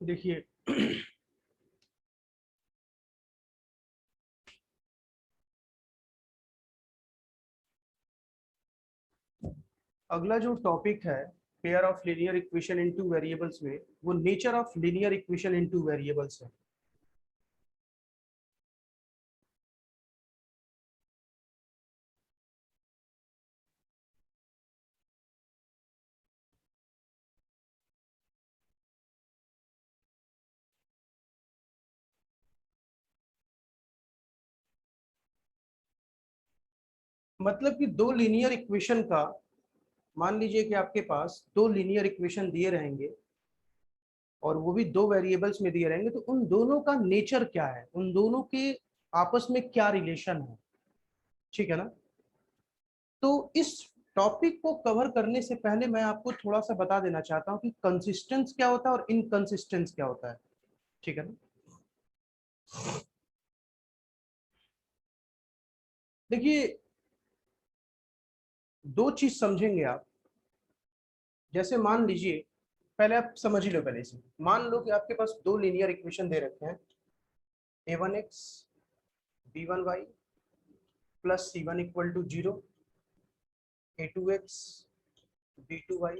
देखिए अगला जो टॉपिक है pair of linear equation into variables में, वो nature of linear equation into variables है। मतलब कि दो लीनियर इक्वेशन का, मान लीजिए कि आपके पास दो लीनियर इक्वेशन दिए रहेंगे और वो भी दो वेरिएबल्स में दिए रहेंगे, तो उन दोनों का नेचर क्या है, उन दोनों के आपस में क्या रिलेशन है। ठीक है ना। तो इस टॉपिक को कवर करने से पहले मैं आपको थोड़ा सा बता देना चाहता हूं कि कंसिस्टेंस क्या होता है और इनकंसिस्टेंस क्या होता है। ठीक है ना। देखिए, दो चीज समझेंगे आप। जैसे मान लीजिए, पहले आप समझ ही लो, पहले से मान लो कि आपके पास दो लीनियर इक्वेशन दे रखे हैं, a1x b1y plus c1 equal to 0, a2x b2y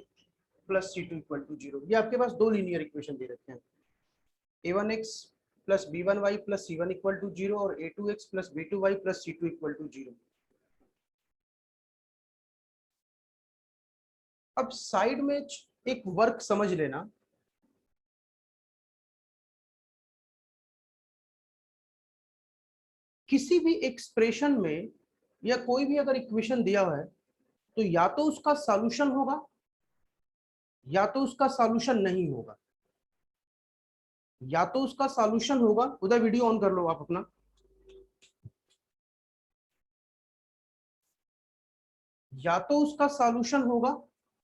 plus c2 equal to 0। ये आपके पास दो लीनियर इक्वेशन दे रखे हैं, a1x plus b1y plus c1 equal to 0 और a2x plus b2y plus c2 equal to 0। अब साइड में एक वर्क समझ लेना। किसी भी एक्सप्रेशन में या कोई भी अगर इक्वेशन दिया हुआ है, तो या तो उसका सॉल्यूशन होगा या तो उसका सॉल्यूशन नहीं होगा। या तो उसका सॉल्यूशन होगा, उधर वीडियो ऑन कर लो आप अपना। या तो उसका सॉल्यूशन होगा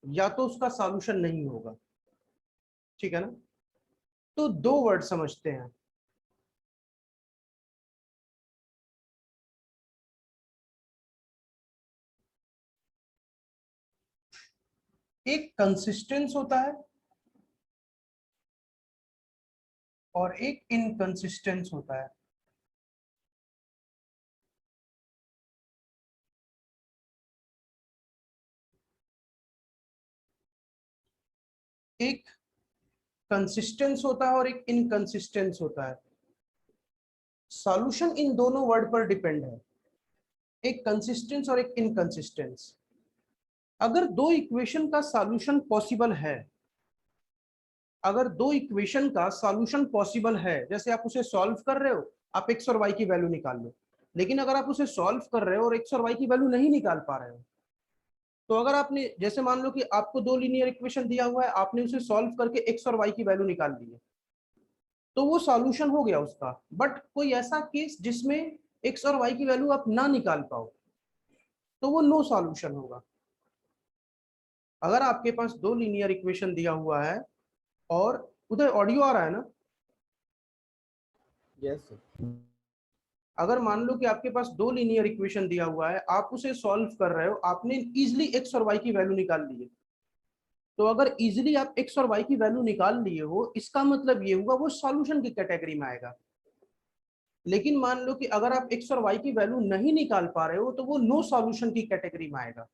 या तो उसका सॉल्यूशन नहीं होगा। ठीक है ना। तो दो वर्ड समझते हैं। एक कंसिस्टेंस होता है और एक इनकंसिस्टेंस होता है। एक कंसिस्टेंस होता है और एक इनकंसिस्टेंस होता है। सॉल्यूशन इन दोनों वर्ड पर डिपेंड है, एक कंसिस्टेंस और एक इनकंसिस्टेंस। अगर दो इक्वेशन का सॉल्यूशन पॉसिबल है, अगर दो इक्वेशन का सॉल्यूशन पॉसिबल है, जैसे आप उसे सॉल्व कर रहे हो, आप एक्स और वाई की वैल्यू निकाल लो। लेकिन अगर आप उसे सॉल्व कर रहे हो और एक्स और वाई की वैल्यू नहीं निकाल पा रहे हो, तो अगर आपने, जैसे मान लो कि आपको दो लीनियर इक्वेशन दिया हुआ है, आपने उसे सॉल्व करके एक्स और वाई की वैल्यू निकाल ली है, तो वो सॉल्यूशन हो गया उसका। बट कोई ऐसा केस जिसमें एक्स और वाई की वैल्यू आप ना निकाल पाओ, तो वो नो सॉल्यूशन होगा। अगर आपके पास दो लीनियर इक्वेशन दिया हुआ है और उधर ऑडियो आ रहा है ना। यस। अगर मान लो कि आपके पास दो लीनियर इक्वेशन दिया हुआ है, आप उसे सॉल्व कर रहे हो, आपने इजीली एक्स और वाई की वैल्यू निकाल ली है, तो अगर इजीली आप एक्स और वाई की वैल्यू निकाल लिए हो, इसका मतलब ये हुआ वो सॉल्यूशन की कैटेगरी में आएगा। लेकिन मान लो कि अगर आप एक्स और वाई की वैल्यू नहीं निकाल पा रहे हो, तो वो नो सॉल्यूशन की कैटेगरी में आएगा।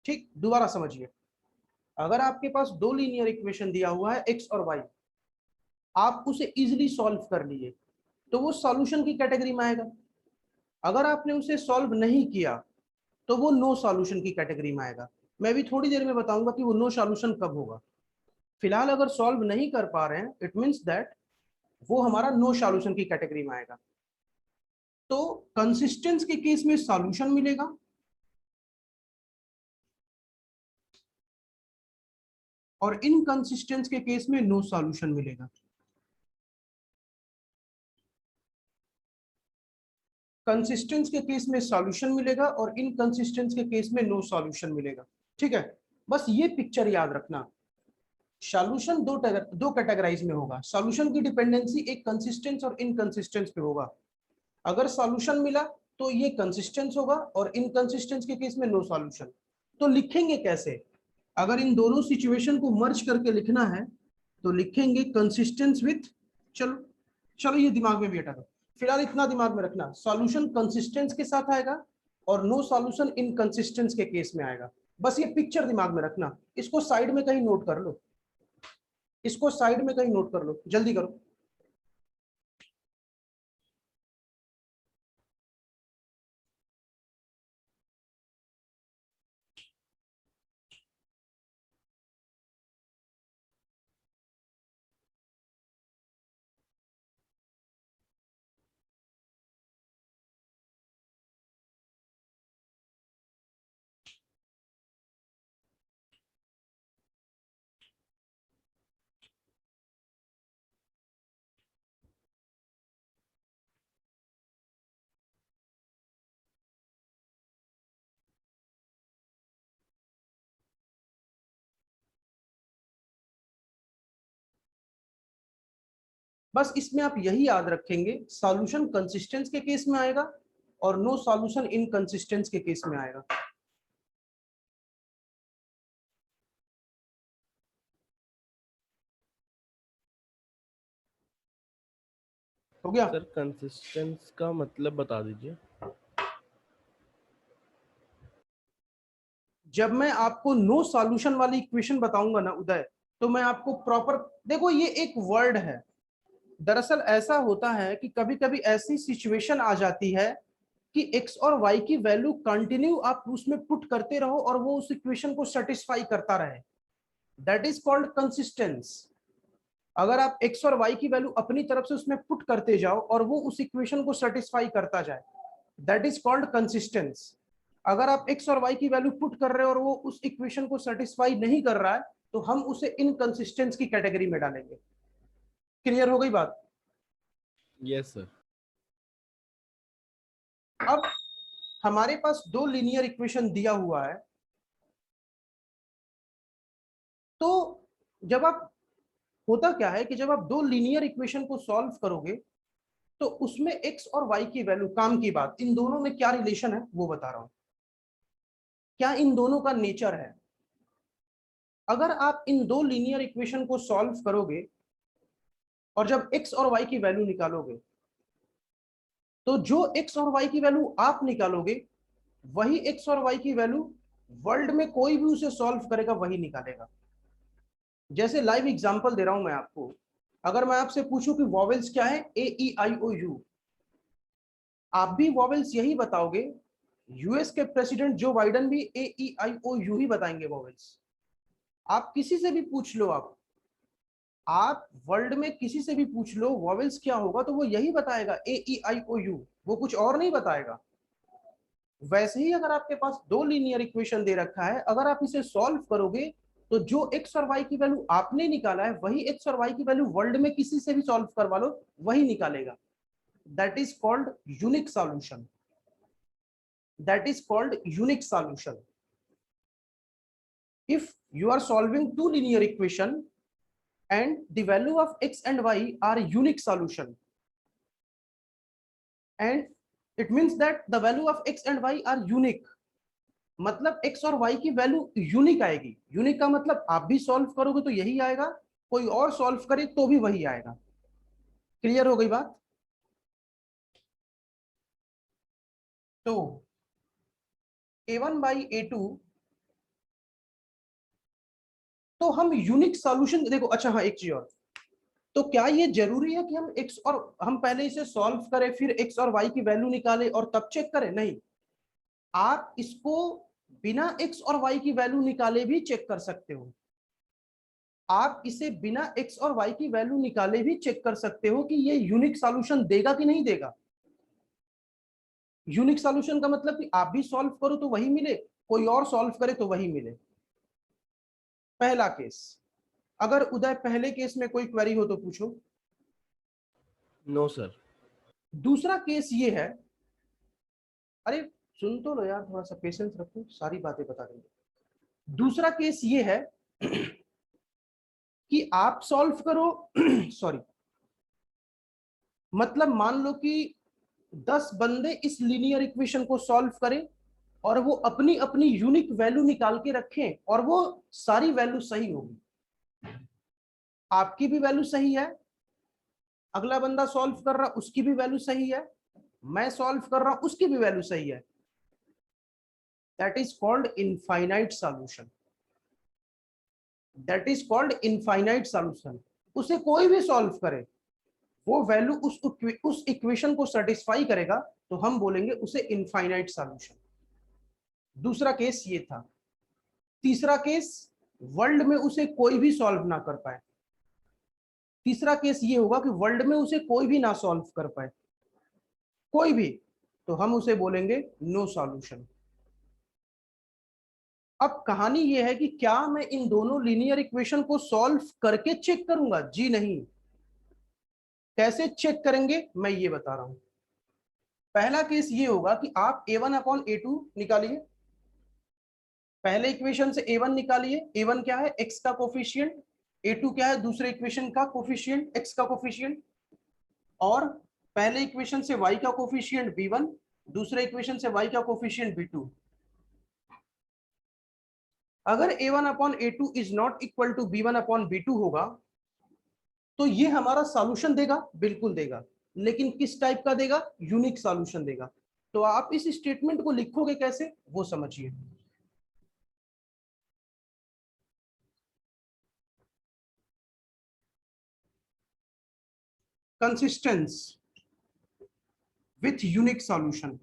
ठीक, दोबारा समझिए। अगर आपके पास दो लीनियर इक्वेशन दिया हुआ है एक्स और वाई, आप उसे इजीली सॉल्व कर लिए, तो वो सॉल्यूशन की कैटेगरी में आएगा। अगर आपने उसे सॉल्व नहीं किया, तो वो नो सॉल्यूशन की कैटेगरी में आएगा। मैं भी थोड़ी देर में बताऊंगा कि वो नो सॉल्यूशन कब होगा। फिलहाल अगर सॉल्व नहीं कर पा रहे हैं, इट मींस दैट वो हमारा नो सॉल्यूशन की कैटेगरी में आएगा। तो कंसिस्टेंस के केस में सॉल्यूशन मिलेगा और इनकंसिस्टेंस के केस में नो सॉल्यूशन मिलेगा। कंसिस्टेंस के केस में सॉल्यूशन मिलेगा और इनकंसिस्टेंस के केस में नो सॉल्यूशन मिलेगा। ठीक है, बस ये पिक्चर याद रखना। सॉल्यूशन दो कैटेगराइज में होगा। सॉल्यूशन की डिपेंडेंसी एक कंसिस्टेंस और इनकंसिस्टेंस पे होगा। अगर सॉल्यूशन मिला तो ये कंसिस्टेंस होगा और इनकंसिस्टेंस के केस में नो सॉल्यूशन। तो लिखेंगे कैसे? अगर इन दोनों सिचुएशन को मर्ज करके लिखना है तो लिखेंगे कंसिस्टेंस विथ, चलो चलो ये दिमाग में भी हटा दो, फिलहाल इतना दिमाग में रखना, सॉल्यूशन कंसिस्टेंस के साथ आएगा और नो सॉल्यूशन इनकंसिस्टेंस के केस में आएगा। बस ये पिक्चर दिमाग में रखना, इसको साइड में कहीं नोट कर लो, इसको साइड में कहीं नोट कर लो, जल्दी करो। बस इसमें आप यही याद रखेंगे, सॉल्यूशन कंसिस्टेंस के केस में आएगा और नो सॉल्यूशन इनकंसिस्टेंस के केस में आएगा। हो गया? सर कंसिस्टेंस का मतलब बता दीजिए। जब मैं आपको नो सॉल्यूशन वाली इक्वेशन बताऊंगा ना उदय, तो मैं आपको प्रॉपर, देखो ये एक वर्ड है, दरअसल ऐसा होता है कि कभी कभी ऐसी सिचुएशन आ जाती है कि x और y की वैल्यू कंटिन्यू आप उसमें पुट करते रहो और वो उस इक्वेशन को सेटिस्फाई करता रहे, दैट इज कॉल्ड कंसिस्टेंस। अगर आप x और y की वैल्यू अपनी तरफ से उसमें पुट करते जाओ और वो उस इक्वेशन को सेटिस्फाई करता जाए, दैट इज कॉल्ड कंसिस्टेंस। अगर आप x और y की वैल्यू पुट कर रहे हो और वो उस इक्वेशन को सेटिस्फाई नहीं कर रहा है, तो हम उसे इनकंसिस्टेंस की कैटेगरी में डालेंगे। क्लियर हो गई बात? Yes sir. अब हमारे पास दो लीनियर इक्वेशन दिया हुआ है, तो जब आप, होता क्या है कि जब आप दो लीनियर इक्वेशन को सॉल्व करोगे तो उसमें x और y की वैल्यू, काम की बात, इन दोनों में क्या रिलेशन है वो बता रहा हूं, क्या इन दोनों का नेचर है। अगर आप इन दो लीनियर इक्वेशन को सॉल्व करोगे और जब x और y की वैल्यू निकालोगे, तो जो x और y की वैल्यू आप निकालोगे वही x और y की वैल्यू वर्ल्ड में कोई भी उसे सॉल्व करेगा वही निकालेगा। जैसे लाइव एग्जांपल दे रहा हूं मैं आपको, अगर मैं आपसे पूछूं कि वॉवेल्स क्या है, ए ई आई ओ यू, आप भी वॉवेल्स यही बताओगे, यूएस के प्रेसिडेंट जो बाइडेन भी ए ई आई ओ यू ही बताएंगे वॉवेल्स। आप किसी से भी पूछ लो, आप वर्ल्ड में किसी से भी पूछ लो वॉवेल्स क्या होगा, तो वो यही बताएगा, ए ई आई ओ यू, वो कुछ और नहीं बताएगा। वैसे ही अगर आपके पास दो लीनियर इक्वेशन दे रखा है, अगर आप इसे सॉल्व करोगे तो जो एक्स और वाई की वैल्यू आपने निकाला है वही एक्स और वाई की वैल्यू वर्ल्ड में किसी से भी सॉल्व करवा लो वही निकालेगा। That is called unique solution, that is called unique solution. if you are solving two linear equation and the value of x and y are unique solution, and it means that the value of x and y are unique, मतलब x और y की value unique आएगी। Unique का मतलब आप भी solve करोगे तो यही आएगा, कोई और सॉल्व करे तो भी वही आएगा। क्लियर हो गई बात? तो a1 बाई a2, तो हम यूनिक सॉल्यूशन देखो। अच्छा हाँ, एक चीज और, तो क्या ये जरूरी है कि हम x और हम पहले इसे सॉल्व करें फिर x और y की वैल्यू निकालें और तब चेक करें? नहीं, आप इसको बिना x और y की वैल्यू निकाले भी चेक कर सकते हो। आप इसे बिना x और y की वैल्यू निकाले भी चेक कर सकते हो कि ये यूनिक सॉल्यूशन देगा कि नहीं देगा। यूनिक सॉल्यूशन का मतलब कि आप भी सॉल्व करो तो वही मिले, कोई और सॉल्व करे तो वही मिले। पहला केस, अगर उदय पहले केस में कोई क्वेरी हो तो पूछो। No sir. दूसरा केस ये है, अरे सुन तो लो यार, थोड़ा सा पेशेंस रखो, सारी बातें बता देंगे। दूसरा केस ये है कि आप सॉल्व करो सॉरी, मतलब मान लो कि 10 बंदे इस लीनियर इक्वेशन को सॉल्व करें और वो अपनी अपनी यूनिक वैल्यू निकाल के रखें और वो सारी वैल्यू सही होगी, आपकी भी वैल्यू सही है, अगला बंदा सॉल्व कर रहा उसकी भी वैल्यू सही है, मैं सॉल्व कर रहा हूं उसकी भी वैल्यू सही है, that is called infinite solution, that is called infinite solution. उसे कोई भी सॉल्व करे वो वैल्यू उस इक्वेशन को सेटिस्फाई करेगा तो हम बोलेंगे उसे इनफाइनाइट सॉल्यूशन। दूसरा केस ये था। तीसरा केस, वर्ल्ड में उसे कोई भी सॉल्व ना कर पाए। तीसरा केस ये होगा कि वर्ल्ड में उसे कोई भी ना सॉल्व कर पाए, कोई भी, तो हम उसे बोलेंगे नो सॉल्यूशन। अब कहानी ये है कि क्या मैं इन दोनों लीनियर इक्वेशन को सॉल्व करके चेक करूंगा? जी नहीं। कैसे चेक करेंगे मैं ये बता रहा हूं। पहला केस ये होगा कि आप a1 अपॉन a2 निकालिए, पहले इक्वेशन से a1 निकालिए, a1 क्या है? x का कोफिशिएंट, a2 क्या है? दूसरे इक्वेशन का कोफिशिएंट, x का कोफिशिएंट, और पहले इक्वेशन से y का कोफिशिएंट b1, दूसरे इक्वेशन से y का कोफिशिएंट b2। अगर a1 upon a2 is not equal to b1 upon b2 होगा तो ये हमारा सॉल्यूशन देगा, बिल्कुल देगा, लेकिन किस टाइप का देगा? यूनिक सॉल्यूशन देगा। तो आप इस स्टेटमेंट को लिखोगे कैसे वो समझिए। Consistence with unique solution,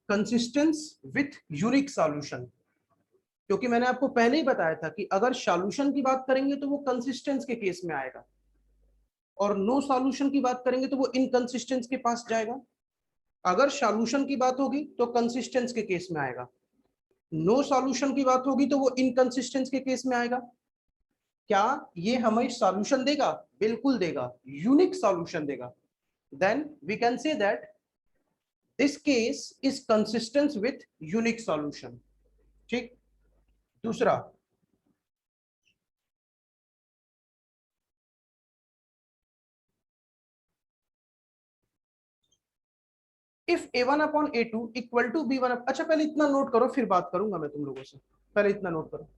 consistence with unique solution. क्योंकि मैंने आपको पहले ही बताया था कि अगर सॉल्यूशन की बात करेंगे तो वो कंसिस्टेंस के केस में आएगा, और नो सॉल्यूशन की बात करेंगे तो वो इनकंसिस्टेंस के पास जाएगा। अगर सॉल्यूशन की बात होगी तो कंसिस्टेंस के केस में आएगा, नो सॉल्यूशन की बात होगी तो वो इनकंसिस्टेंस के केस में आएगा। क्या ये हमें सॉल्यूशन देगा? बिल्कुल देगा, यूनिक सॉल्यूशन देगा। Then we can say that this case is consistent with unique solution. ठीक। दूसरा, if a1 upon a2 equal to b1। अच्छा पहले इतना नोट करो फिर बात करूंगा मैं तुम लोगों से, पहले इतना नोट करो।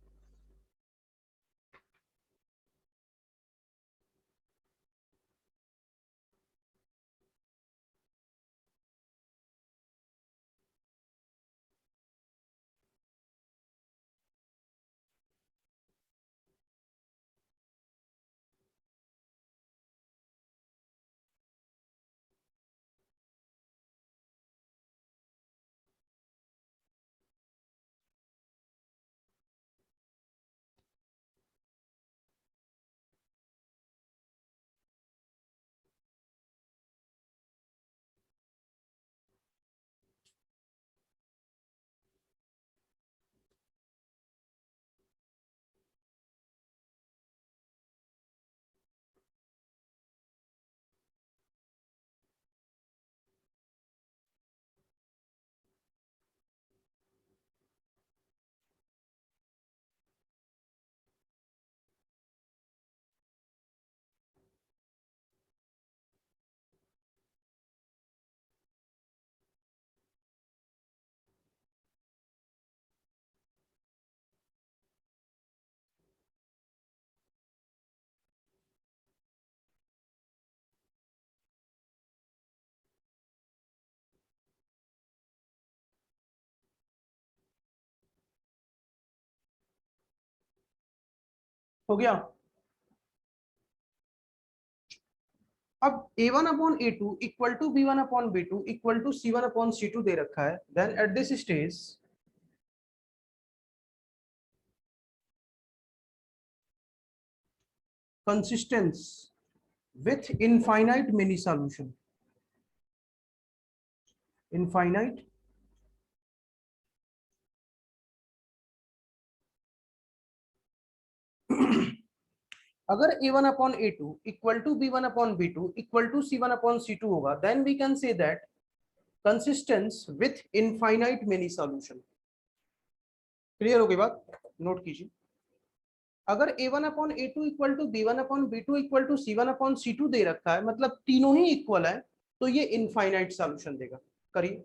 हो गया। अब a1 upon a2 equal to b1 upon b2 equal to c1 upon c2 दे रखा है। Then at this stage consistence with infinite many solution, infinite अगर a1 upon a2 equal to b1 upon b2 equal to c1 upon c2 होगा then we can say that consistence with infinite many solution. Clear हो गई बात? Note कीजिए। अगर a1 upon a2 equal to b1 upon b2 equal to c1 upon c2 दे रखा है, मतलब तीनों ही इक्वल है, तो ये इनफाइनाइट सॉल्यूशन देगा। करिए।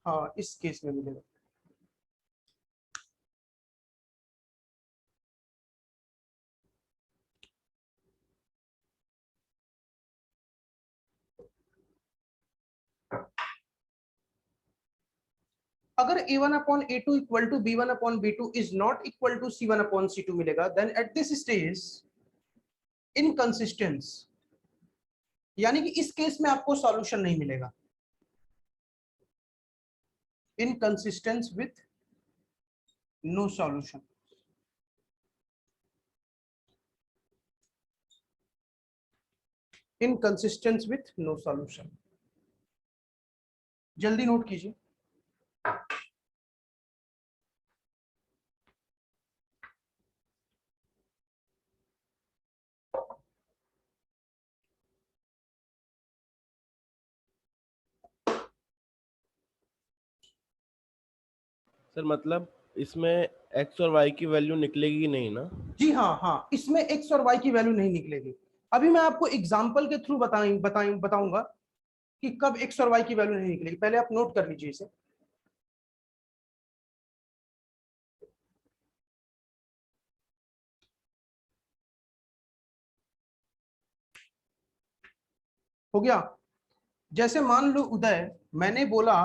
हाँ, इस केस में मिलेगा। अगर a1 upon a2 equal to b1 upon b2 is not equal to c1 upon c2 मिलेगा, then at this stage inconsistence, यानी कि इस केस में आपको सॉल्यूशन नहीं मिलेगा। Inconsistence with no solution. Inconsistence with no solution, जल्दी नोट कीजिए। सर मतलब इसमें x और y की वैल्यू निकलेगी नहीं ना? जी हाँ, हाँ, इसमें एक्स और वाई की वैल्यू नहीं निकलेगी। अभी मैं आपको एग्जाम्पल के थ्रू बताऊंगा कि कब एक्स और वाई की वैल्यू नहीं निकलेगी। पहले आप नोट कर लीजिए इसे। हो गया। जैसे मान लो उदय, मैंने बोला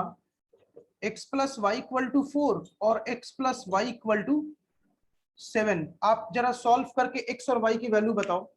x plus y equal to 4 और x plus y equal to 7। आप जरा सॉल्व करके x और y की वैल्यू बताओ।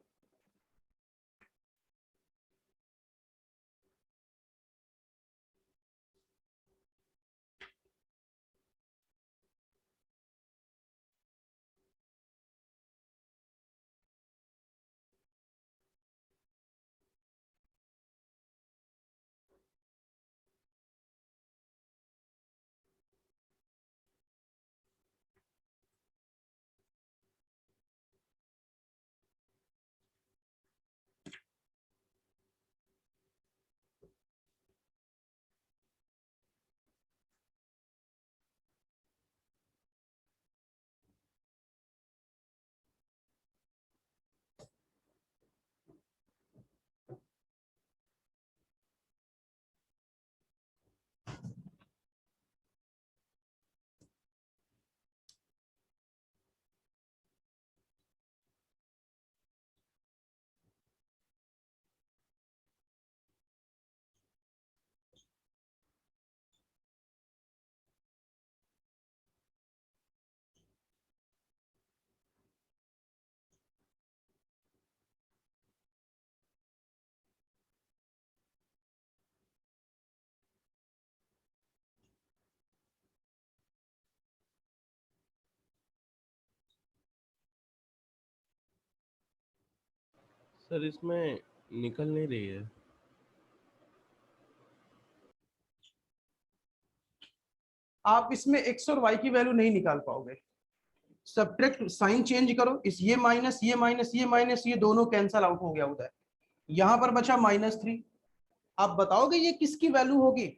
सर इसमें निकल नहीं रही है। आप इसमें एक्स और वाई की वैल्यू नहीं निकाल पाओगे। सब्ट्रैक्ट, साइन चेंज करो, इस ये माइनस ये माइनस ये माइनस ये दोनों कैंसल आउट हो गया उधर। यहां पर बचा -3। आप बताओगे ये किसकी वैल्यू होगी?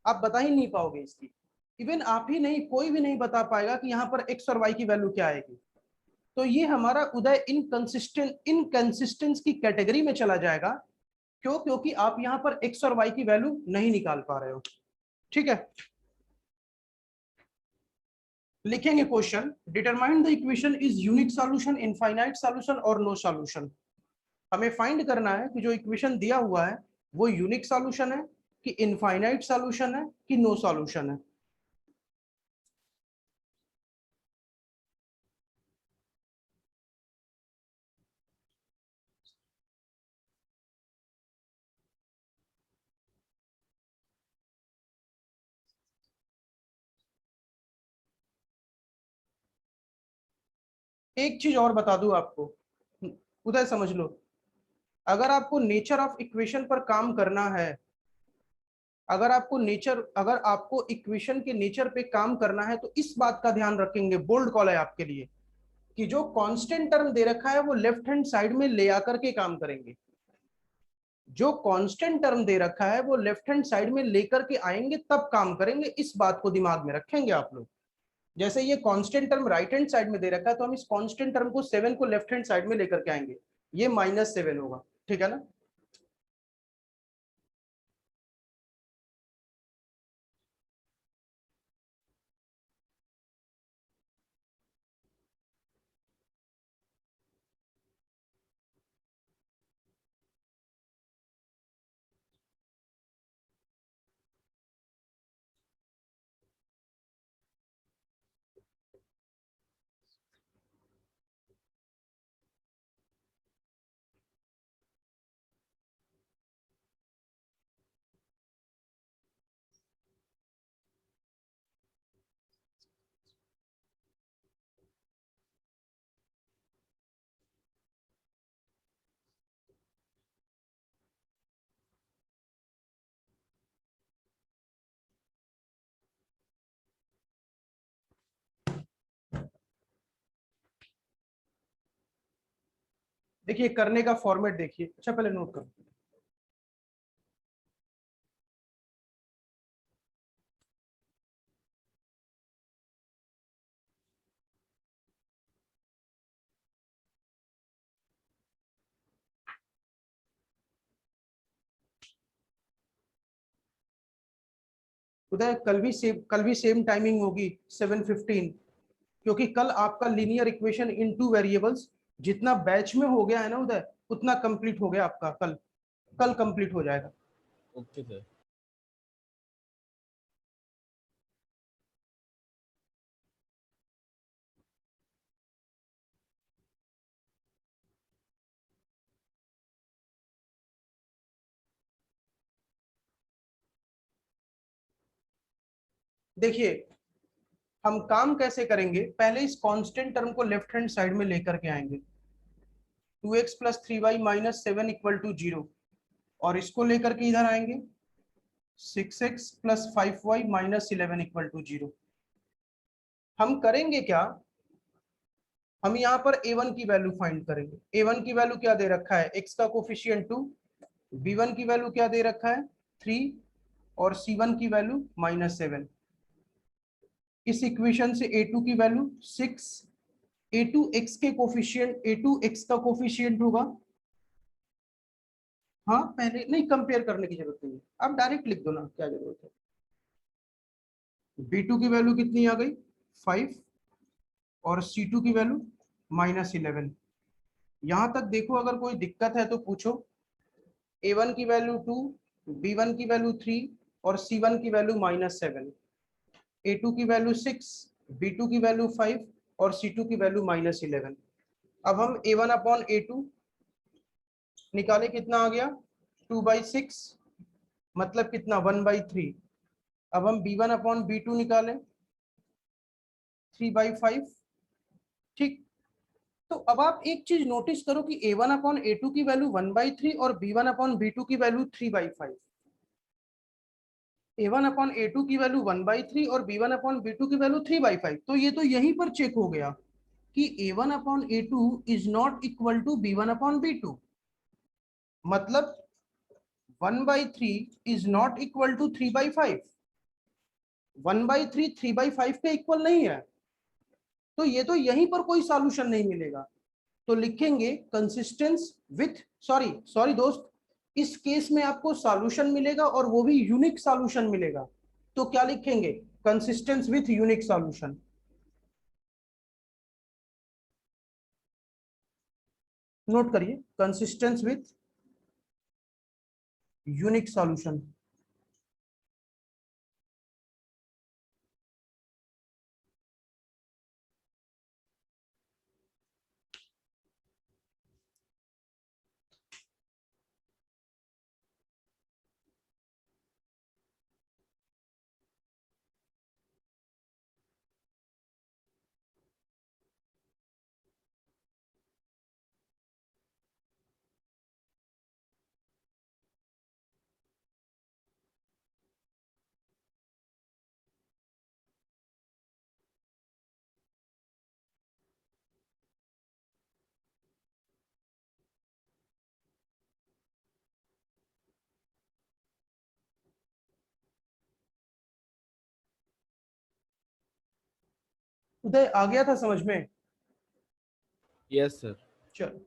आप बता ही नहीं पाओगे इसकी। इवन आप ही नहीं, कोई भी नहीं बता पाएगा कि यहाँ पर एक्स और वाई की वैल्यू क्या आएगी। तो ये हमारा उदय इनकंसिस्टेंस की कैटेगरी में चला जाएगा। क्यों? क्योंकि आप यहाँ पर एक्स और वाई की वैल्यू नहीं निकाल पा रहे हो। ठीक है, लिखेंगे question. Determine the equation is unique solution, infinite solution और नो सॉल्यूशन। हमें फाइंड करना है कि जो इक्वेशन दिया हुआ है वो यूनिक सॉल्यूशन है कि इनफाइनाइट सॉल्यूशन है कि नो सॉल्यूशन है। एक चीज और बता दूं आपको, उदय समझ लो। अगर आपको नेचर ऑफ इक्वेशन पर काम करना है, अगर आपको इक्वेशन के नेचर पे काम करना है, तो इस बात का ध्यान रखेंगे, बोल्ड कॉल है आपके लिए, कि जो कांस्टेंट टर्म दे रखा है वो लेफ्ट हैंड साइड में ले आकर के काम करेंगे। जो कांस्टेंट टर्म दे रखा है वो लेफ्ट हैंड साइड में लेकर के आएंगे तब काम करेंगे, इस बात को दिमाग में रखेंगे आप लोग। जैसे ये constant term right hand side में दे रखा है तो हम इस कांस्टेंट टर्म को 7 को लेफ्ट हैंड साइड में लेकर के आएंगे, ये -7 होगा, ठीक है ना। देखिए करने का फॉर्मेट देखिए, अच्छा पहले नोट करो। उदय कल भी सेम टाइमिंग होगी 7:15, क्योंकि कल आपका linear equation in two variables जितना बैच में हो गया है ना उदय, उतना कंप्लीट हो गया आपका, कल कल कंप्लीट हो जाएगा। Okay sir. देखिए हम काम कैसे करेंगे, पहले इस कांस्टेंट टर्म को लेफ्ट हैंड साइड में लेकर के आएंगे, 2x + 3y - 7 = 0, और इसको लेकर के इधर आएंगे 6x + 5y - 11 = 0। हम करेंगे क्या, हम यहाँ पर a1 की वैल्यू फाइंड करेंगे। a1 की वैल्यू क्या दे रखा है, x का कोफिशिएंट 2, b1 की वैल्यू क्या दे रखा है 3, और c1 की वैल्यू -7। इस इक्वेशन से a2 की वैल्यू 6, a2 x के कोफिशिएंट, a2 x का कोफिशिएंट होगा, हाँ पहले नहीं कंपेयर करने की जरूरत नहीं है, आप डायरेक्ट लिख दो ना, क्या जरूरत है। b2 की वैल्यू कितनी आ गई 5, और c2 की वैल्यू -11। यहां तक देखो, अगर कोई दिक्कत है तो पूछो। a1 की वैल्यू 2, b1 की वैल्यू 3, और c1 की वैल्यू -7, a2 की वैल्यू 6, b2 की वैल्यू 5, और c2 की वैल्यू -11। अब हम a1/a2 निकाले, कितना आ गया 2/6, मतलब कितना 1/3। अब हम b1/b2 निकालें 3/5, ठीक। तो अब आप एक चीज नोटिस करो कि a1/a2 की वैल्यू 1/3 और b1/b2 की वैल्यू 3/5। a1/a2 की वैल्यू 1/3 और b1/b2 की वैल्यू 3/5, तो ये तो यहीं पर चेक हो गया कि a1/a2 is not equal to b1/b2, मतलब 1/3 इज नॉट इक्वल टू 3/5, 1/3 3/5 के इक्वल नहीं है, तो ये तो यहीं पर कोई सॉल्यूशन नहीं मिलेगा। तो लिखेंगे कंसिस्टेंस विथ, सॉरी सॉरी दोस्त, इस केस में आपको सॉल्यूशन मिलेगा और वो भी यूनिक सॉल्यूशन मिलेगा। तो क्या लिखेंगे, consistence with unique solution. Note करिए, consistence with unique solution. Uday आ गया था समझ में? Yes sir. चलो,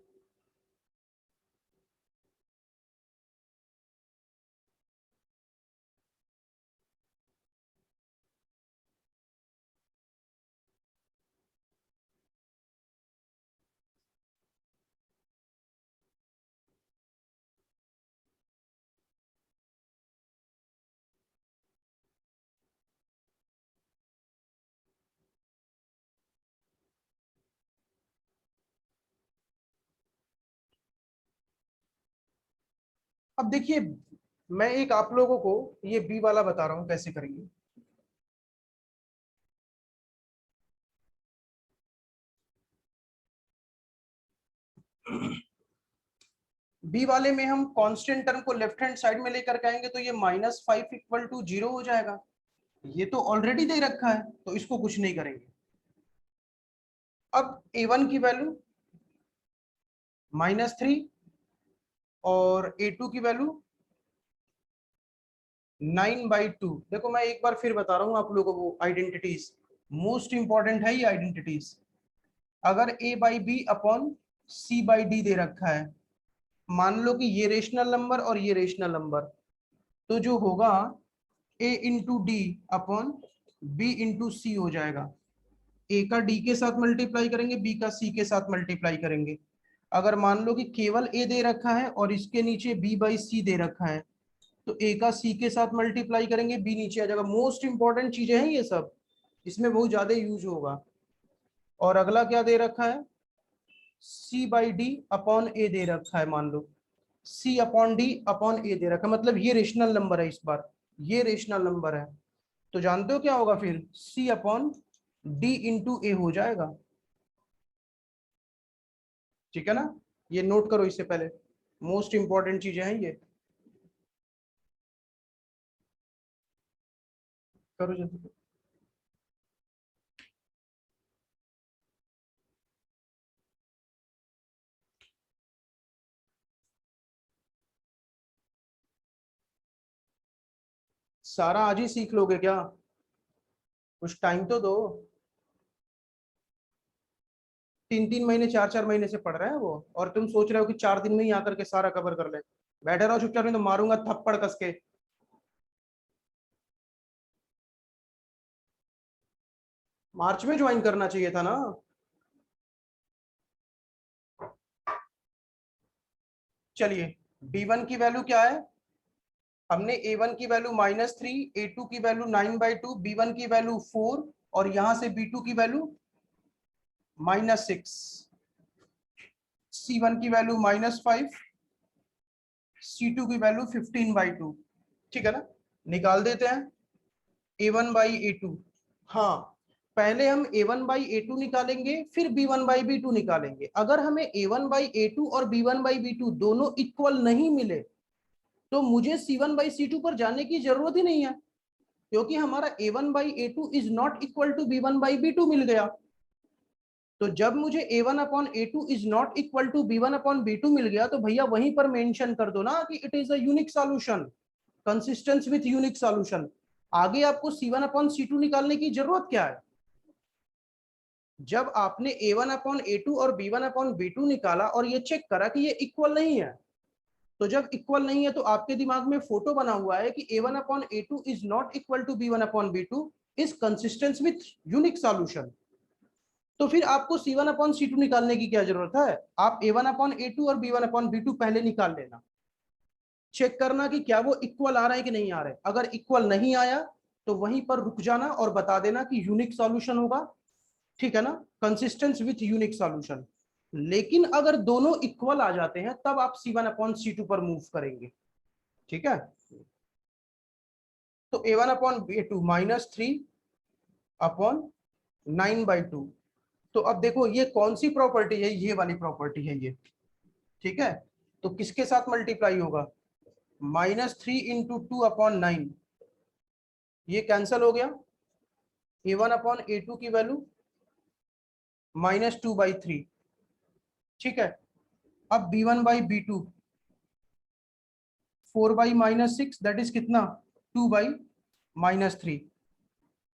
अब देखिए, मैं एक आप लोगों को ये बी वाला बता रहा हूं कैसे करेंगे। बी वाले में हम कांस्टेंट टर्म को लेफ्ट हैंड साइड में लेकर के आएंगे, तो ये -5 इक्वल टू 0 हो जाएगा। ये तो ऑलरेडी दे रखा है, तो इसको कुछ नहीं करेंगे। अब a1 की वैल्यू -3 और a2 की वैल्यू 9/2। देखो मैं एक बार फिर बता रहा हूं आप लोगों को, आइडेंटिटीज मोस्ट इंपॉर्टेंट है ये आइडेंटिटीज। अगर a/b अपॉन c/d दे रखा है, मान लो कि ये रेशनल नंबर और ये रेशनल नंबर, तो जो होगा a into d upon b into c हो जाएगा। a का d के साथ मल्टीप्लाई करेंगे, b का c के साथ मल्टीप्लाई करेंगे। अगर मान लो कि केवल a दे रखा है और इसके नीचे b/c दे रखा है, तो a का c के साथ मल्टीप्लाई करेंगे, b नीचे आ जाएगा। मोस्ट इंपॉर्टेंट चीजें हैं ये सब, इसमें बहुत ज्यादा यूज होगा। और अगला क्या दे रखा है, c/d अपॉन a दे रखा है। मान लो c upon d upon a दे रखा है, मतलब ये रेशनल नंबर है, इस बार ये रेशनल नंबर है। तो जानते हो क्या होगा फिर, c अपॉन d इंटू ए हो जाएगा। ठीक है ना, ये नोट करो इससे पहले, मोस्ट इंपॉर्टेंट चीजें हैं ये, करो जल्दी। सारा आज ही सीख लोगे क्या? कुछ टाइम तो दो। 3-3 महीने 4-4 महीने से पढ़ रहे हैं वो, और तुम सोच रहे हो कि 4 दिन में ही आकर के सारा कवर कर ले। बैठे रहो चुपचाप, नहीं तो मारूंगा थप्पड़ कस के। मार्च में ज्वाइन करना चाहिए था ना। चलिए, b1 की वैल्यू क्या है, हमने a1 की वैल्यू -3, a2 की वैल्यू 9/2, b1 की वैल्यू 4, और यहां से b2 की वैल्यू -6, c1 की वैल्यू -5, c2 की वैल्यू 15/2। ठीक है ना, निकाल देते हैं a1/a2। हाँ, पहले हम a1/a2 निकालेंगे, फिर b1/b2 निकालेंगे। अगर हमें a1/a2 और b1/b2 दोनों इक्वल नहीं मिले, तो मुझे c1/c2 पर जाने की जरूरत ही नहीं है, क्योंकि हमारा a1/a2 is not equal to b1/b2 मिल गया। तो जब मुझे a1/a2 is not equal to b1/b2 मिल गया, तो भैया वहीं पर मेंशन कर दो ना कि it is a unique solution, consistence with unique solution. आगे आपको c1/c2 निकालने की जरूरत क्या है? जब आपने a1/a2 और b1/b2 निकाला और ये चेक करा कि ये इक्वल नहीं है, तो जब इक्वल नहीं है तो आपके दिमाग में फोटो बना हुआ है कि a1/a2 is not equal to b1/b2 is consistent with unique solution. तो फिर आपको c1/c2 निकालने की क्या जरूरत है? आप a1/a2 और b1/b2 पहले निकाल लेना, चेक करना कि क्या वो इक्वल आ रहा है कि नहीं आ रहा है। अगर इक्वल नहीं आया तो वहीं पर रुक जाना और बता देना कि यूनिक सॉल्यूशन होगा। ठीक है ना, कंसिस्टेंस विथ यूनिक सॉल्यूशन। लेकिन अगर दोनों इक्वल आ जाते हैं, तब आप c1/c2 पर मूव करेंगे। ठीक है, तो a1/a2 -3/9/2। तो अब देखो ये कौन सी प्रॉपर्टी है, ये वाली प्रॉपर्टी है ये। ठीक है, तो किसके साथ मल्टीप्लाई होगा, -3 इंटू 2/9, ये कैंसल हो गया। a1/a2 की वैल्यू -2/3। ठीक है, अब b1/b2 4/-6, दैट इज कितना, 2/-3।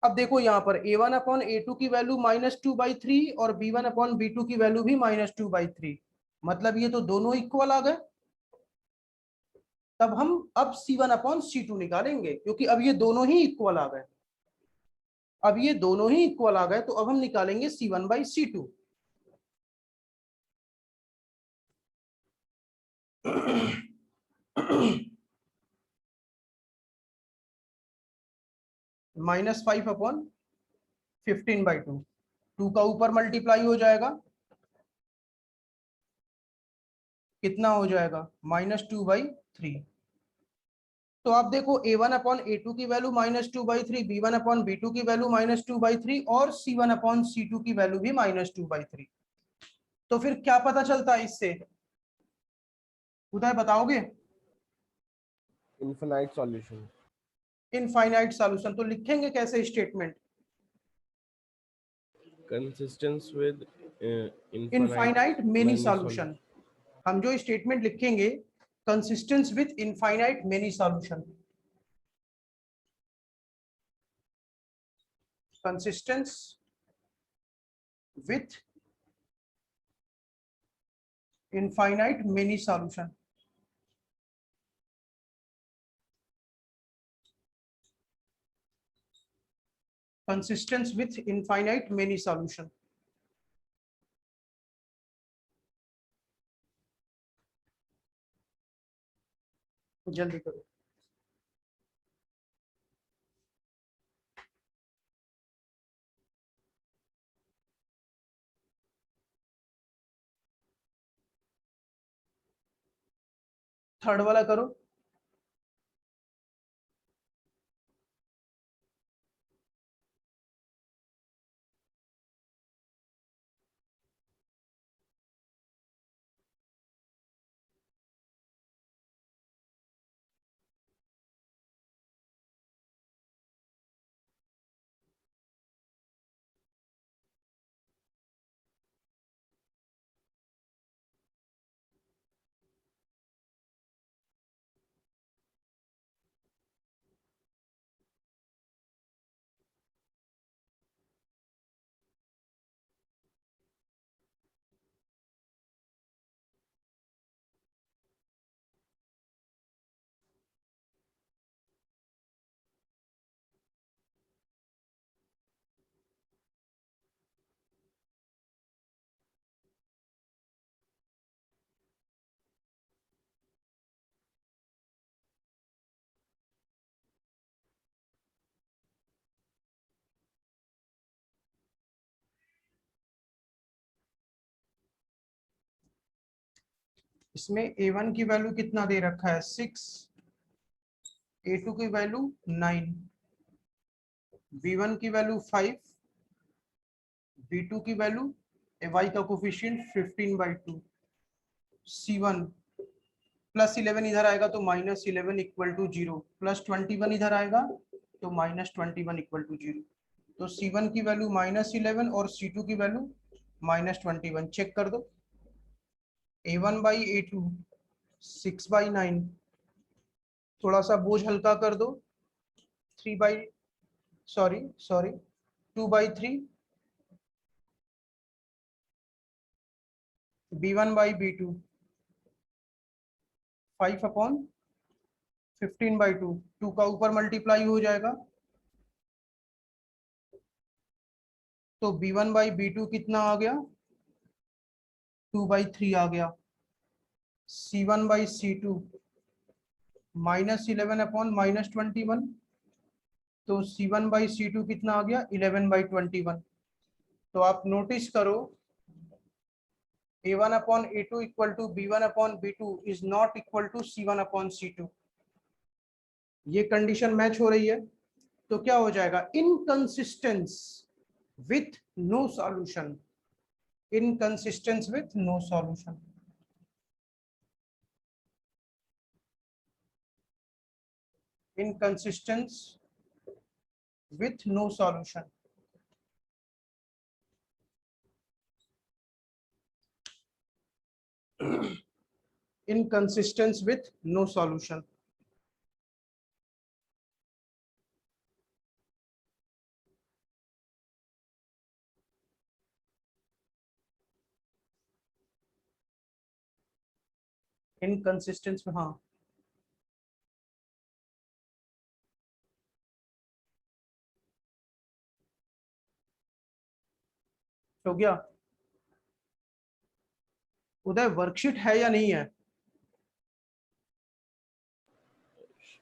अब देखो यहाँ पर a1 अपॉन a2 की वैल्यू -2/3 और b1 अपॉन b2 की वैल्यू भी -2/3, मतलब ये तो दोनों इक्वल आ गए। तब हम अब c1 अपॉन c2 निकालेंगे, क्योंकि अब ये दोनों ही इक्वल आ गए। अब ये दोनों ही इक्वल आ गए, तो अब हम निकालेंगे c1/c2। -5 अपॉन 15/2, 2 का ऊपर मल्टीप्लाई हो जाएगा, कितना हो जाएगा -2/3। तो आप देखो a1 अपॉन a2 की वैल्यू -2/3, b1 अपॉन b2 की वैल्यू -2/3 और c1 अपॉन c2 की वैल्यू भी -2/3। तो फिर क्या पता चलता है इससे, उदय बताओगे? Infinite solution. इनफाइनाइट सॉल्यूशन, तो लिखेंगे कैसे statement? Consistence with infinite infinite many many solution. हम जो स्टेटमेंट लिखेंगे, consistence with infinite many solution. Consistence with infinite many solution. Consistence with infinite many solution. जल्दी करो। थर्ड वाला करो। इसमें a1 की वैल्यू कितना दे रखा है 6, a2 की वैल्यू 9, b1 की वैल्यू 5, b2 की वैल्यू y का कोफिशिएंट 15/2, c1 +11 इधर आएगा तो -11 इक्वल टू 0, +21 इधर आएगा तो -21 इक्वल टू 0। तो c1 की वैल्यू -11 और c2 की वैल्यू -21। चेक कर दो। a1/a2 6/9, थोड़ा सा बोझ हल्का कर दो। 3 बाई सॉरी सॉरी 2/3, b1/b2 5/15/2, 2 का ऊपर मल्टीप्लाई हो जाएगा, तो b1/b2 कितना आ गया 2/3 आ गया। c1/c2 -11/-21, तो c1/c2 कितना आ गया 11/21। तो आप नोटिस करो a1/a2 equal to b1/b2 is not equal to c1/c2। ये कंडीशन मैच हो रही है, तो क्या हो जाएगा inconsistence with no solution. Inconsistence with no solution. Inconsistence with no solution. Inconsistence with no solution. Inconsistence में, हाँ हो गया। उदय वर्कशीट है या नहीं है?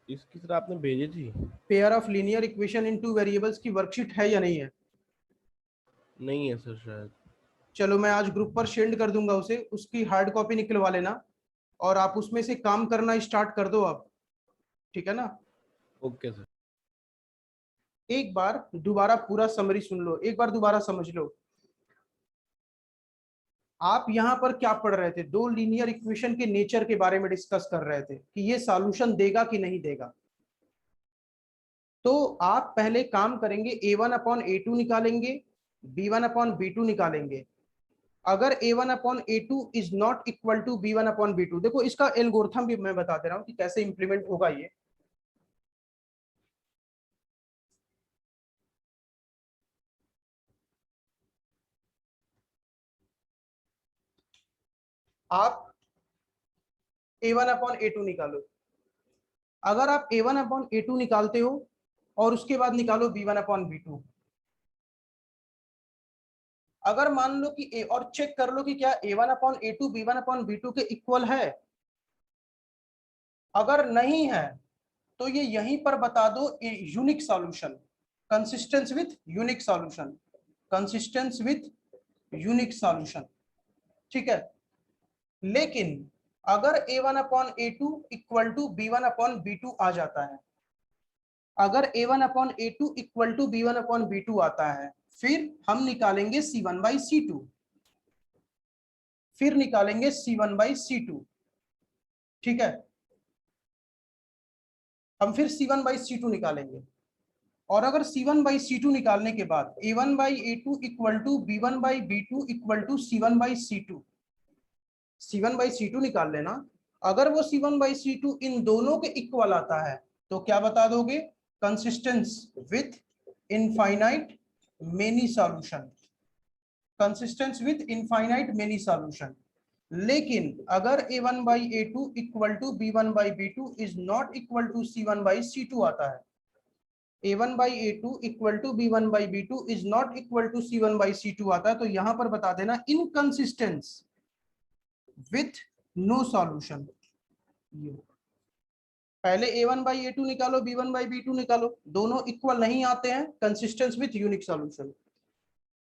इसकी तरह आपने भेजी थी? Pair of linear equation in two variables की वर्कशीट है या नहीं है? नहीं है सर शायद। चलो मैं आज ग्रुप पर शेयर कर दूंगा उसे, उसकी हार्ड कॉपी निकलवा लेना और आप उसमें से काम करना स्टार्ट कर दो आप, ठीक है ना? Okay sir. एक बार दोबारा पूरा समरी सुन लो, एक बार दोबारा समझ लो। आप यहाँ पर क्या पढ़ रहे थे? दो लीनियर इक्वेशन के नेचर के बारे में डिस्कस कर रहे थे कि ये सॉल्यूशन देगा कि नहीं देगा। तो आप पहले काम करेंगे, a1/a2 निकालेंगे, b1/b2 निकालेंगे। अगर a1/a2 is not equal to b1/b2, देखो इसका एल्गोरिथम भी मैं बता दे रहा हूं कि कैसे इंप्लीमेंट होगा ये। आप a1/a2 निकालो। अगर आप a1/a2 निकालते हो और उसके बाद निकालो b1/b2, अगर मान लो कि a, और चेक कर लो कि क्या a1/a2 b1/b2 के इक्वल है। अगर नहीं है तो ये यहीं पर बता दो unique solution, consistence with unique solution, consistence with unique solution, ठीक है। लेकिन अगर a1/a2 इक्वल टू b1/b2 आ जाता है, अगर a1/a2 इक्वल टू b1/b2 आता है, फिर हम निकालेंगे c1/c2, फिर निकालेंगे c1/c2, ठीक है। हम फिर c1/c2 निकालेंगे, और अगर c1/c2 निकालने के बाद a1/a2 equal to b1/b2 equal to c1/c2, c1/c2 निकाल लेना। अगर वो c1/c2 इन दोनों के इक्वल आता है तो क्या बता दोगे? Consistence with infinite many solution, consistence with infinite many solution. लेकिन अगर a1/a2 equal to b1/b2 is not equal to c1/c2 आता है, a1/a2 equal to b1/b2 is not equal to c1/c2 आता है, तो यहां पर बता देना इनकंसिस्टेंस विथ नो सॉल्यूशन। पहले a1/a2 निकालो, b1/b2 निकालो, दोनों इक्वल नहीं आते हैं, कंसिस्टेंस विथ यूनिक सॉल्यूशन।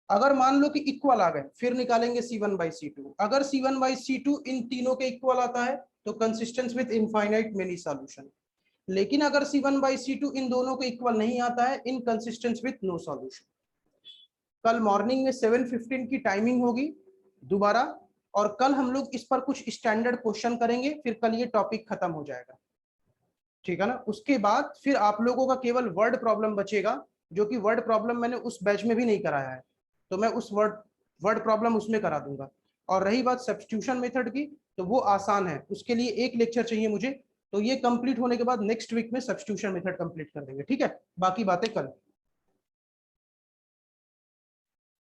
अगर मान लो कि इक्वल आ गए, फिर निकालेंगे c1/c2। अगर c1/c2 इन तीनों के इक्वल आता है तो consistence with infinite many solution. लेकिन अगर c1/c2 इन दोनों के इक्वल नहीं आता है, इनकंसिस्टेंस विथ नो सॉल्यूशन। कल मॉर्निंग में 7:15 की टाइमिंग होगी दोबारा, और कल हम लोग इस पर कुछ स्टैंडर्ड क्वेश्चन करेंगे, फिर कल ये टॉपिक खत्म हो जाएगा, ठीक है ना। उसके बाद फिर आप लोगों का केवल वर्ड प्रॉब्लम बचेगा, जो कि वर्ड प्रॉब्लम मैंने उस बैच में भी नहीं कराया है, तो मैं उस वर्ड प्रॉब्लम उसमें करा दूंगा। और रही बात सब्स्टिट्यूशन मेथड की, तो वो आसान है, उसके लिए एक लेक्चर चाहिए मुझे, तो ये कंप्लीट होने के बाद नेक्स्ट वीक में सब्स्टिट्यूशन मेथड कंप्लीट कर देंगे, ठीक है। बाकी बातें कल।